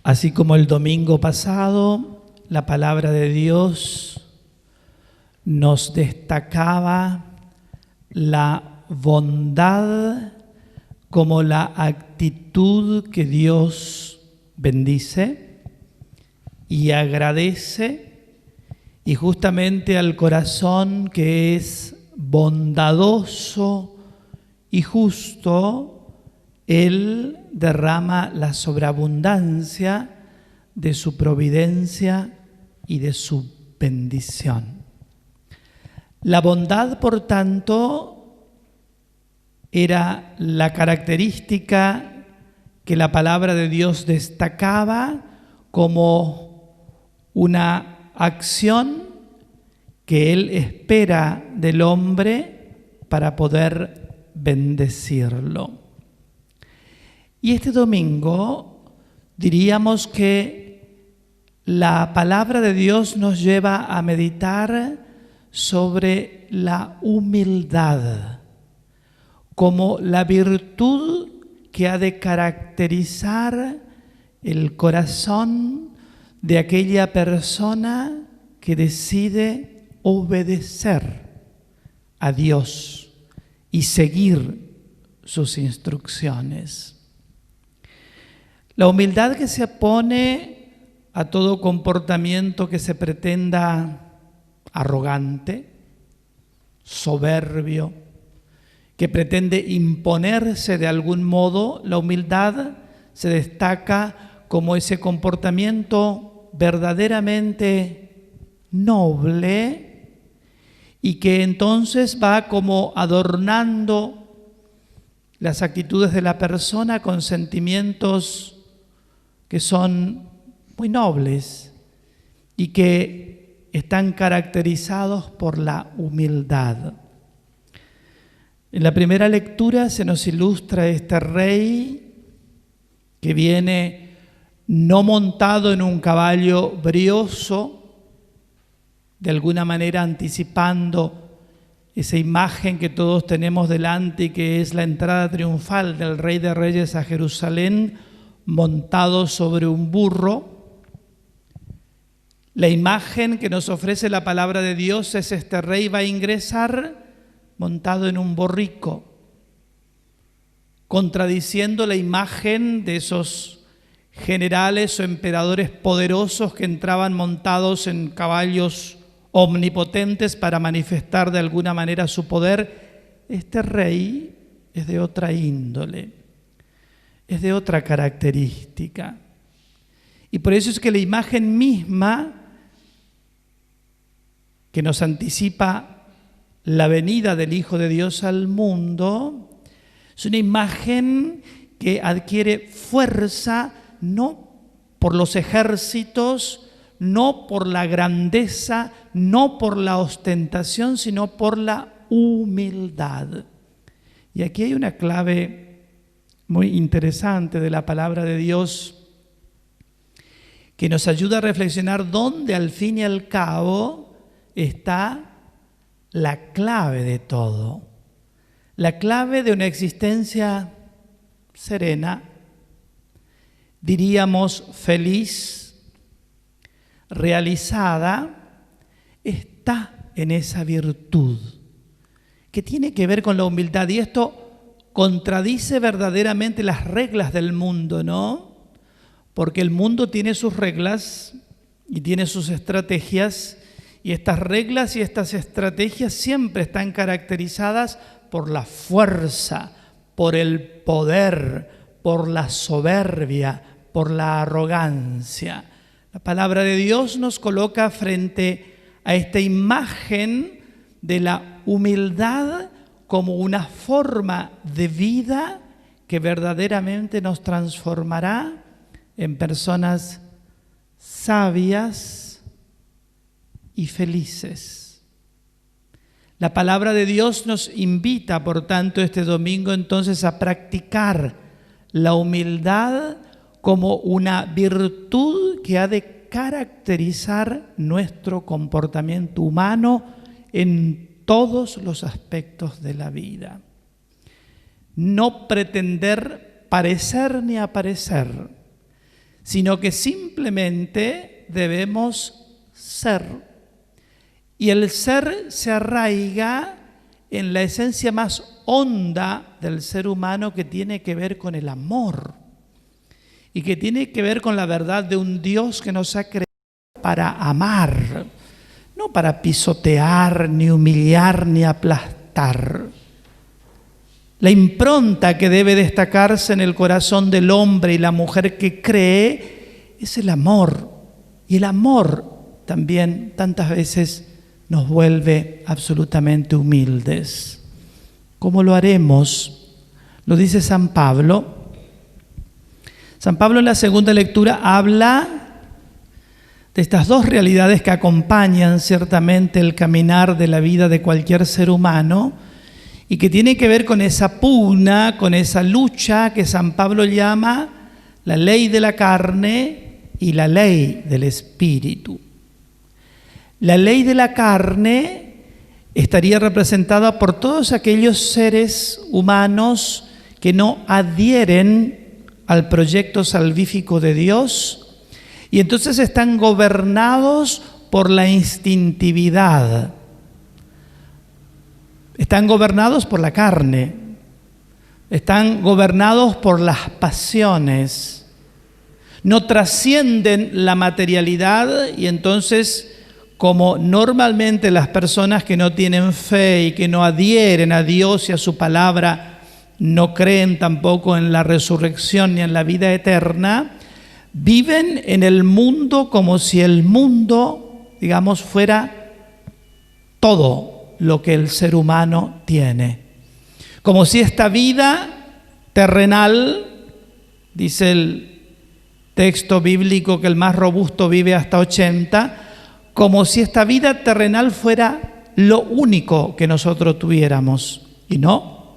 Así como el domingo pasado, la palabra de Dios nos destacaba la bondad como la actitud que Dios bendice y agradece, y justamente al corazón que es bondadoso y justo, Él derrama la sobreabundancia de su providencia y de su bendición. La bondad, por tanto, era la característica que la palabra de Dios destacaba como una acción que Él espera del hombre para poder bendecirlo. Y este domingo diríamos que la palabra de Dios nos lleva a meditar sobre la humildad como la virtud que ha de caracterizar el corazón de aquella persona que decide obedecer a Dios y seguir sus instrucciones. La humildad que se opone a todo comportamiento que se pretenda arrogante, soberbio, que pretende imponerse de algún modo. La humildad se destaca como ese comportamiento verdaderamente noble y que entonces va como adornando las actitudes de la persona con sentimientos que son muy nobles y que están caracterizados por la humildad. En la primera lectura se nos ilustra este rey que viene no montado en un caballo brioso, de alguna manera anticipando esa imagen que todos tenemos delante y que es la entrada triunfal del Rey de Reyes a Jerusalén, montado sobre un burro. La imagen que nos ofrece la palabra de Dios es este rey va a ingresar montado en un borrico, contradiciendo la imagen de esos generales o emperadores poderosos que entraban montados en caballos omnipotentes para manifestar de alguna manera su poder. Este rey es de otra índole, es de otra característica. Y por eso es que la imagen misma que nos anticipa la venida del Hijo de Dios al mundo es una imagen que adquiere fuerza no por los ejércitos, no por la grandeza, no por la ostentación, sino por la humildad. Y aquí hay una clave muy interesante de la palabra de Dios que nos ayuda a reflexionar dónde al fin y al cabo está la clave de todo, la clave de una existencia serena, diríamos feliz, realizada, está en esa virtud que tiene que ver con la humildad. Y esto contradice verdaderamente las reglas del mundo, ¿no? Porque el mundo tiene sus reglas y tiene sus estrategias, y estas reglas y estas estrategias siempre están caracterizadas por la fuerza, por el poder, por la soberbia, por la arrogancia. La palabra de Dios nos coloca frente a esta imagen de la humildad como una forma de vida que verdaderamente nos transformará en personas sabias y felices. La palabra de Dios nos invita, por tanto, este domingo entonces a practicar la humildad como una virtud que ha de caracterizar nuestro comportamiento humano en todos los aspectos de la vida. No pretender parecer ni aparecer, sino que simplemente debemos ser. Y el ser se arraiga en la esencia más honda del ser humano, que tiene que ver con el amor y que tiene que ver con la verdad de un Dios que nos ha creado para amar, no para pisotear, ni humillar, ni aplastar. La impronta que debe destacarse en el corazón del hombre y la mujer que cree es el amor. Y el amor también tantas veces nos vuelve absolutamente humildes. ¿Cómo lo haremos? Lo dice San Pablo. San Pablo en la segunda lectura habla de estas dos realidades que acompañan ciertamente el caminar de la vida de cualquier ser humano y que tiene que ver con esa pugna, con esa lucha que San Pablo llama la ley de la carne y la ley del espíritu. La ley de la carne estaría representada por todos aquellos seres humanos que no adhieren al proyecto salvífico de Dios y entonces están gobernados por la instintividad, están gobernados por la carne, están gobernados por las pasiones, no trascienden la materialidad y entonces, como normalmente las personas que no tienen fe y que no adhieren a Dios y a su palabra, no creen tampoco en la resurrección ni en la vida eterna, viven en el mundo como si el mundo, digamos, fuera todo lo que el ser humano tiene. Como si esta vida terrenal, dice el texto bíblico que el más robusto vive hasta 80, como si esta vida terrenal fuera lo único que nosotros tuviéramos. Y no,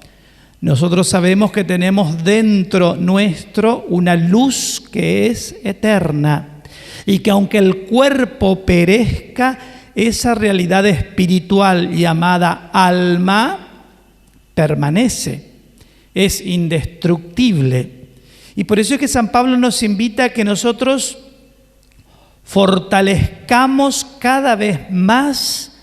nosotros sabemos que tenemos dentro nuestro una luz que es eterna y que aunque el cuerpo perezca, esa realidad espiritual llamada alma permanece, es indestructible. Y por eso es que San Pablo nos invita a que nosotros fortalezcamos cada vez más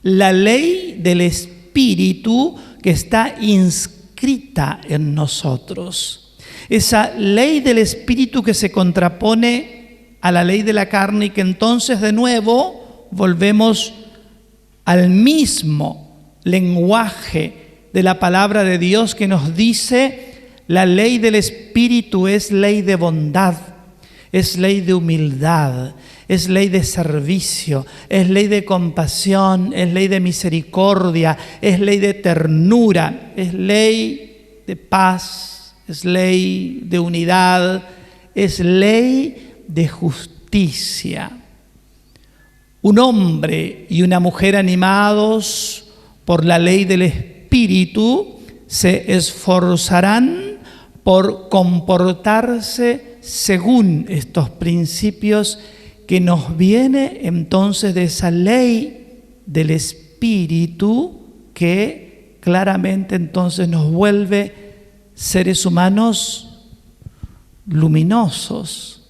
la ley del Espíritu que está inscrita en nosotros. Esa ley del Espíritu que se contrapone a la ley de la carne y que entonces de nuevo volvemos al mismo lenguaje de la palabra de Dios que nos dice: la ley del Espíritu es ley de bondad, es ley de humildad, es ley de servicio, es ley de compasión, es ley de misericordia, es ley de ternura, es ley de paz, es ley de unidad, es ley de justicia. Un hombre y una mujer animados por la ley del Espíritu se esforzarán por comportarse según estos principios que nos viene entonces de esa ley del Espíritu que claramente entonces nos vuelve seres humanos luminosos,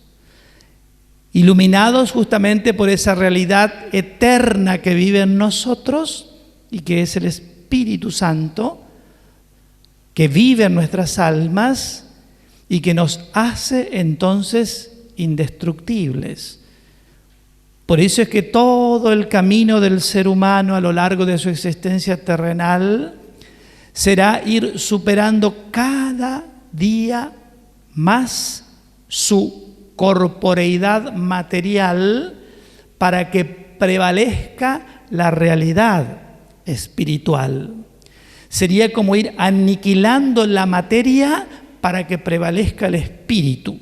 iluminados justamente por esa realidad eterna que vive en nosotros y que es el Espíritu Santo, que vive en nuestras almas y que nos hace entonces indestructibles. Por eso es que todo el camino del ser humano a lo largo de su existencia terrenal será ir superando cada día más su corporeidad material para que prevalezca la realidad espiritual. Sería como ir aniquilando la materia para que prevalezca el espíritu.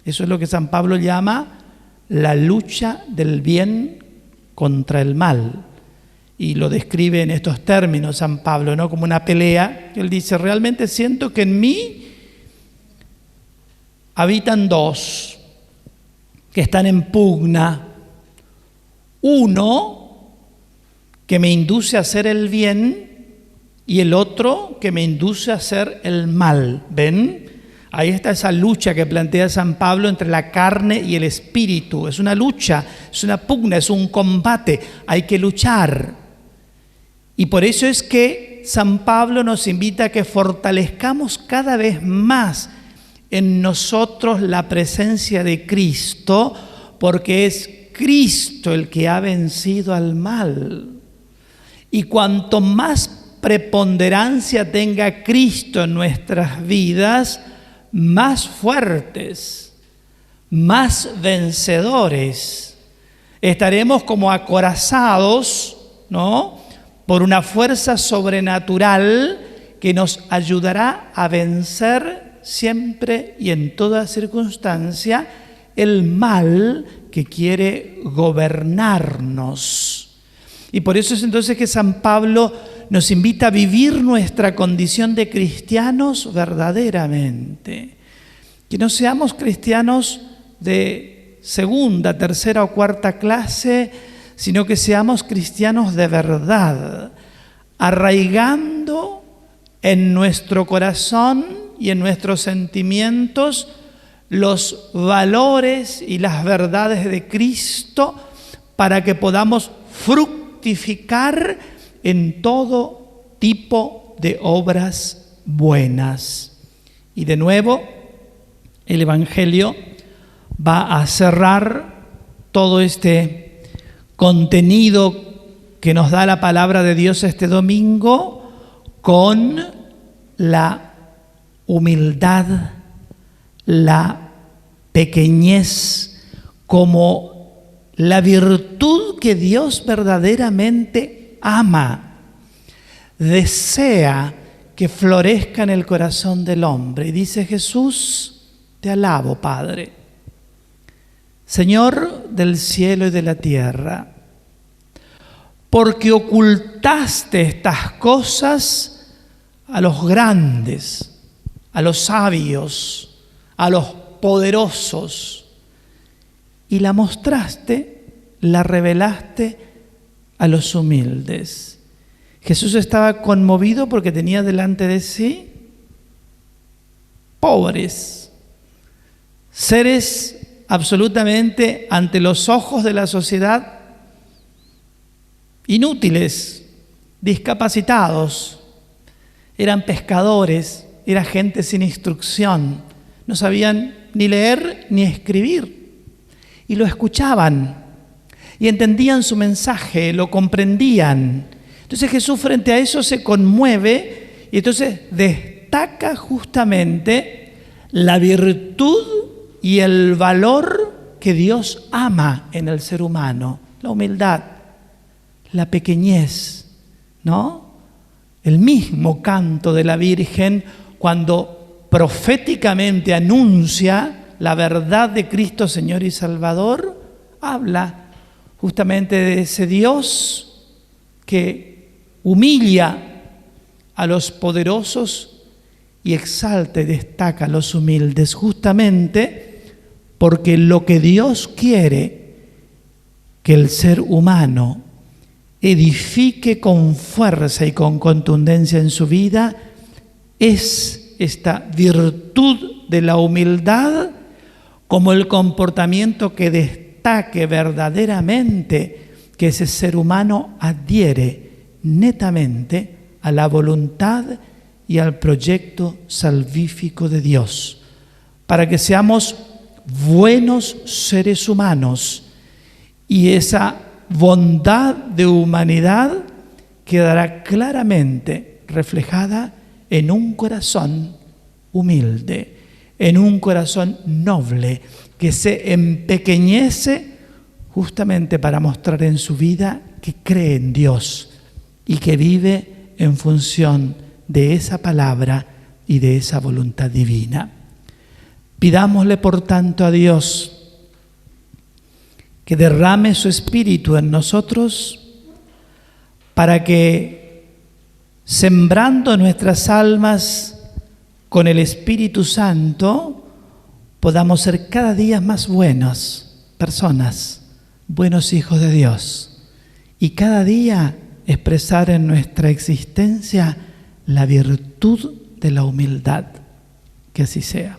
Eso es lo que San Pablo llama la lucha del bien contra el mal. Y lo describe en estos términos San Pablo, ¿no? Como una pelea. Él dice: realmente siento que en mí habitan dos que están en pugna. Uno que me induce a hacer el bien y el otro que me induce a hacer el mal. ¿Ven? Ahí está esa lucha que plantea San Pablo entre la carne y el espíritu. Es una lucha, es una pugna, es un combate. Hay que luchar. Y por eso es que San Pablo nos invita a que fortalezcamos cada vez más en nosotros la presencia de Cristo, porque es Cristo el que ha vencido al mal. Y cuanto más preponderancia tenga Cristo en nuestras vidas, más fuertes, más vencedores. Estaremos como acorazados, ¿no?, por una fuerza sobrenatural que nos ayudará a vencer siempre y en toda circunstancia el mal que quiere gobernarnos. Y por eso es entonces que San Pablo nos invita a vivir nuestra condición de cristianos verdaderamente. Que no seamos cristianos de segunda, tercera o cuarta clase, sino que seamos cristianos de verdad, arraigando en nuestro corazón y en nuestros sentimientos los valores y las verdades de Cristo para que podamos fructificar en todo tipo de obras buenas. Y de nuevo, el Evangelio va a cerrar todo este contenido que nos da la palabra de Dios este domingo con la humildad, la pequeñez como la virtud que Dios verdaderamente ama, desea que florezca en el corazón del hombre. Y dice Jesús: te alabo, Padre, Señor del cielo y de la tierra, porque ocultaste estas cosas a los grandes, a los sabios, a los poderosos, y la mostraste, la revelaste a los humildes. Jesús estaba conmovido porque tenía delante de sí pobres, seres absolutamente ante los ojos de la sociedad inútiles, discapacitados. Eran pescadores, era gente sin instrucción, no sabían ni leer ni escribir. Y lo escuchaban y entendían su mensaje, lo comprendían. Entonces Jesús frente a eso se conmueve y entonces destaca justamente la virtud y el valor que Dios ama en el ser humano, la humildad, la pequeñez, ¿no? El mismo canto de la Virgen cuando proféticamente anuncia la verdad de Cristo Señor y Salvador, habla justamente de ese Dios que humilla a los poderosos y exalta y destaca a los humildes, justamente porque lo que Dios quiere que el ser humano edifique con fuerza y con contundencia en su vida es esta virtud de la humildad como el comportamiento que destaque verdaderamente que ese ser humano adhiere netamente a la voluntad y al proyecto salvífico de Dios, para que seamos buenos seres humanos y esa bondad de humanidad quedará claramente reflejada en un corazón humilde, en un corazón noble que se empequeñece justamente para mostrar en su vida que cree en Dios y que vive en función de esa palabra y de esa voluntad divina. Pidámosle por tanto a Dios que derrame su Espíritu en nosotros para que, sembrando nuestras almas con el Espíritu Santo, podamos ser cada día más buenas personas, buenos hijos de Dios, y cada día expresar en nuestra existencia la virtud de la humildad. Que así sea.